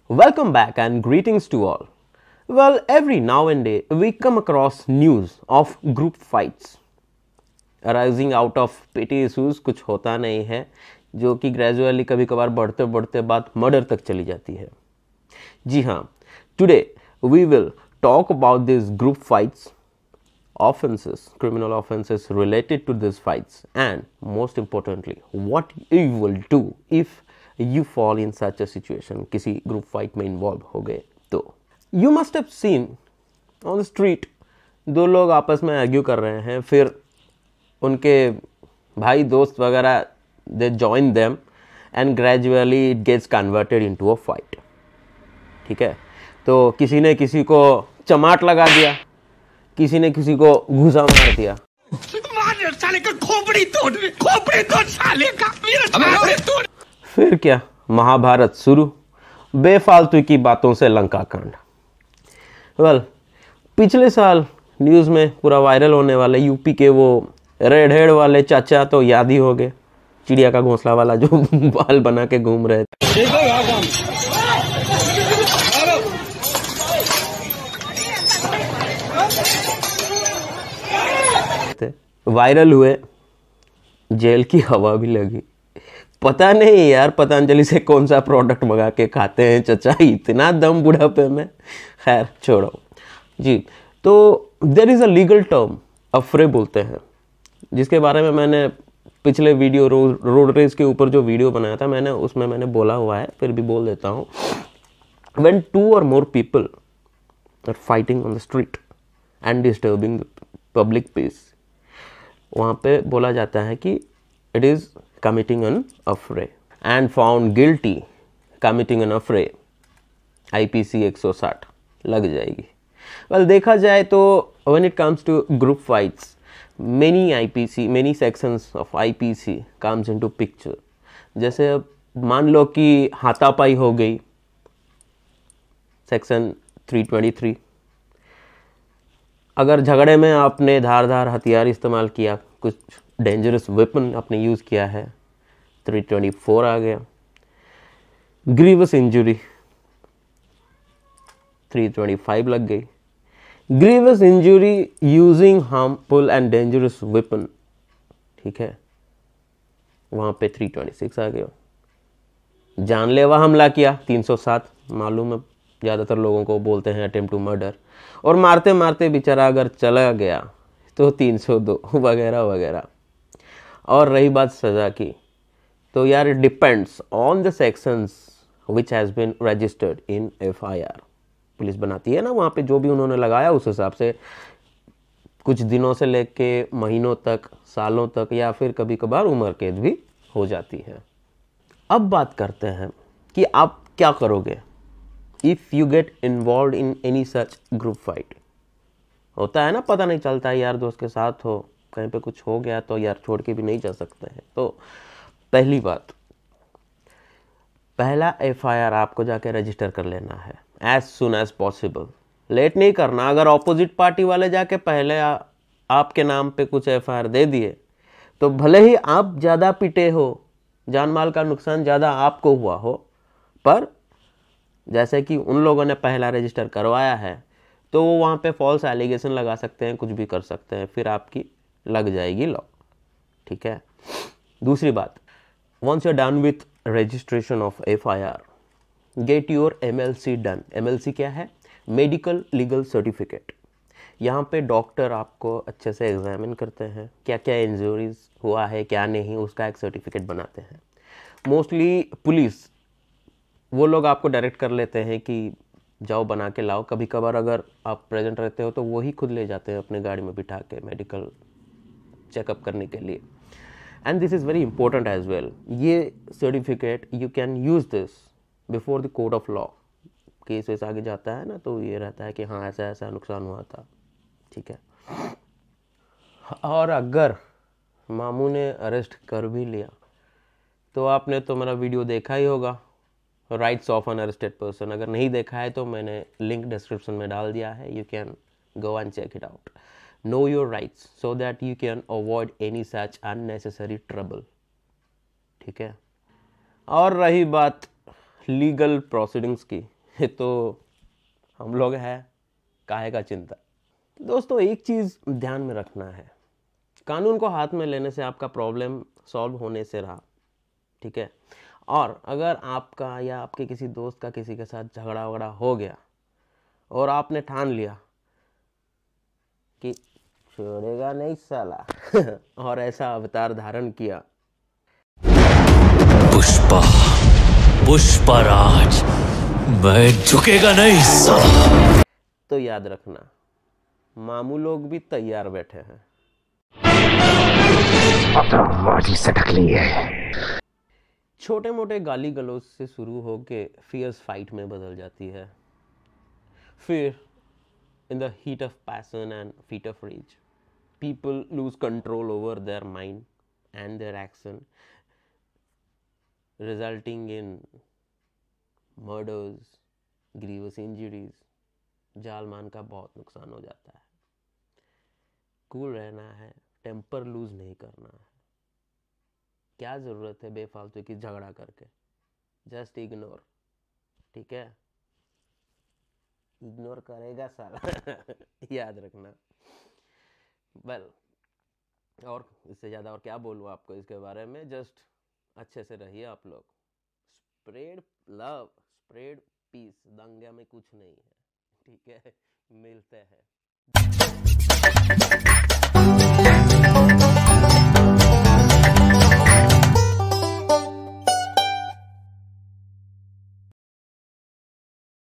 Welcome back and greetings to all. Well, every now and then we come across news of group fights arising out of petty issues. कुछ होता नहीं है जो कि gradually कभी कभार बढ़ते बढ़ते बात मर्डर तक चली जाती है. जी हाँ, today we will talk about these group fights, offenses, criminal offenses related to these fights, and most importantly, what you will do if you fall in such a situation. किसी group fight में involve हो गए तो you must have seen on the street दो लोग आपस में argue कर रहे हैं, फिर उनके भाई दोस्त वगैरह they join them and gradually it gets converted into a fight. ठीक है, तो किसी ने किसी को चमाट लगा दिया, किसी ने किसी को घूसा मार दिया. साले का खोपड़ी तोड़ साले का तोड़. फिर क्या, महाभारत शुरू, बेफालतू की बातों से लंका कांड. वेल, पिछले साल न्यूज़ में पूरा वायरल होने वाले यूपी के वो रेड हेड वाले चाचा तो याद ही हो गए, चिड़िया का घोंसला वाला जो बाल बना के घूम रहे थे. वायरल हुए, जेल की हवा भी लगी. पता नहीं यार पतंजलि से कौन सा प्रोडक्ट मंगा के खाते हैं चचा, इतना दम बुढ़ापे में. खैर छोड़ो जी. तो there is a legal term, affray बोलते हैं, जिसके बारे में मैंने पिछले वीडियो रोड रेस के ऊपर जो वीडियो बनाया था उसमें मैंने बोला हुआ है, फिर भी बोल देता हूँ. When 2 or more people are fighting on the street and disturbing the public peace, वहाँ पे बोला जाता है कि it is committing an affray and found guilty committing an affray, IPC 160 लग जाएगी. well, देखा जाए तो when it comes to group fights, many sections of IPC comes into picture. जैसे अब मान लो कि हाथापाई हो गई, सेक्शन 323. अगर झगड़े में आपने धारदार हथियार इस्तेमाल किया, कुछ डेंजरस वेपन आपने यूज़ किया है, 324 आ गया. ग्रीवस इंजरी 325 लग गई. Grievous injury using harmful and dangerous weapon, ठीक है, वहाँ पे 326 आ गया. जानलेवा हमला किया 307, मालूम है ज़्यादातर लोगों को बोलते हैं अटेम्प्ट टू मर्डर, और मारते मारते बेचारा अगर चला गया तो 302 वगैरह वगैरह. और रही बात सज़ा की, तो यार it depends on the sections which has been registered in FIR. Police बनाती है ना वहाँ पे, जो भी उन्होंने लगाया उस हिसाब से कुछ दिनों से लेके महीनों तक, सालों तक, या फिर कभी कभार उम्र कैद भी हो जाती है. अब बात करते हैं कि आप क्या करोगे if you get involve in any such group fight. होता है ना, पता नहीं चलता है, यार दोस्त के साथ हो, कहीं पे कुछ हो गया तो यार छोड़ के भी नहीं जा सकते हैं. तो पहली बात, पहला FIR आपको जाके रजिस्टर कर लेना है as soon as possible. Late नहीं करना. अगर ऑपोजिट पार्टी वाले जाके पहले आपके नाम पे कुछ FIR दे दिए तो भले ही आप ज़्यादा पिटे हो, जान माल का नुकसान ज़्यादा आपको हुआ हो, पर जैसे कि उन लोगों ने पहला रजिस्टर करवाया है तो वो वहाँ पे फॉल्स एलिगेशन लगा सकते हैं, कुछ भी कर सकते हैं, फिर आपकी लग जाएगी लॉ. ठीक है. दूसरी बात, once you are done with registration of FIR, get your MLC डन. MLC क्या है? Medical legal certificate. यहाँ पे डॉक्टर आपको अच्छे से एग्जामिन करते हैं, क्या क्या इंजरीज हुआ है क्या नहीं, उसका एक सर्टिफिकेट बनाते हैं. मोस्टली पुलिस वो लोग आपको डायरेक्ट कर लेते हैं कि जाओ बना के लाओ. कभी कभार अगर आप प्रेजेंट रहते हो तो वो ही खुद ले जाते हैं अपने गाड़ी में बिठा के मेडिकल चेकअप करने के लिए. And this is very important as well. ये certificate you can use this before the court of law. Case वैसे आगे जाता है ना, तो ये रहता है कि हाँ ऐसा ऐसा नुकसान हुआ था. ठीक है. और अगर मामू ने अरेस्ट कर भी लिया तो आपने तो मेरा वीडियो देखा ही होगा, rights of an arrested person. अगर नहीं देखा है तो मैंने लिंक डिस्क्रिप्शन में डाल दिया है, you can go and check it out. Know your rights so that you can avoid any such unnecessary trouble. ठीक है. और रही बात लीगल प्रोसीडिंग्स की, तो हम लोग हैं, काहे का चिंता। दोस्तों एक चीज़ ध्यान में रखना है, कानून को हाथ में लेने से आपका प्रॉब्लम सॉल्व होने से रहा, ठीक है। और अगर आपका या आपके किसी दोस्त का किसी के साथ झगड़ा वगड़ा हो गया और आपने ठान लिया कि छोड़ेगा नहीं साला और ऐसा अवतार धारण किया, पुष्पा पुष्पराज, मैं झुकेगा नहीं साला। तो याद रखना मामू लोग भी तैयार बैठे हैं। छोटे मोटे गाली गलौज से शुरू होके फियर्स फाइट में बदल जाती है। फिर in the heat of passion and feat of rage, people lose control over their mind and their action, resulting in murders, grievous injuries. जालमान का बहुत नुकसान हो जाता है। कूल रहना है, टेम्पर लूज नहीं करना है। क्या ज़रूरत है बेफालतू की झगड़ा करके, जस्ट इग्नोर, ठीक है। इग्नोर करेगा साला याद रखना। वेल और इससे ज़्यादा और क्या बोलूँ आपको इसके बारे में, जस्ट अच्छे से रहिए आप लोग। स्प्रेड लव, स्प्रेड पीस, दंगे में कुछ नहीं है, ठीक है। मिलते हैं।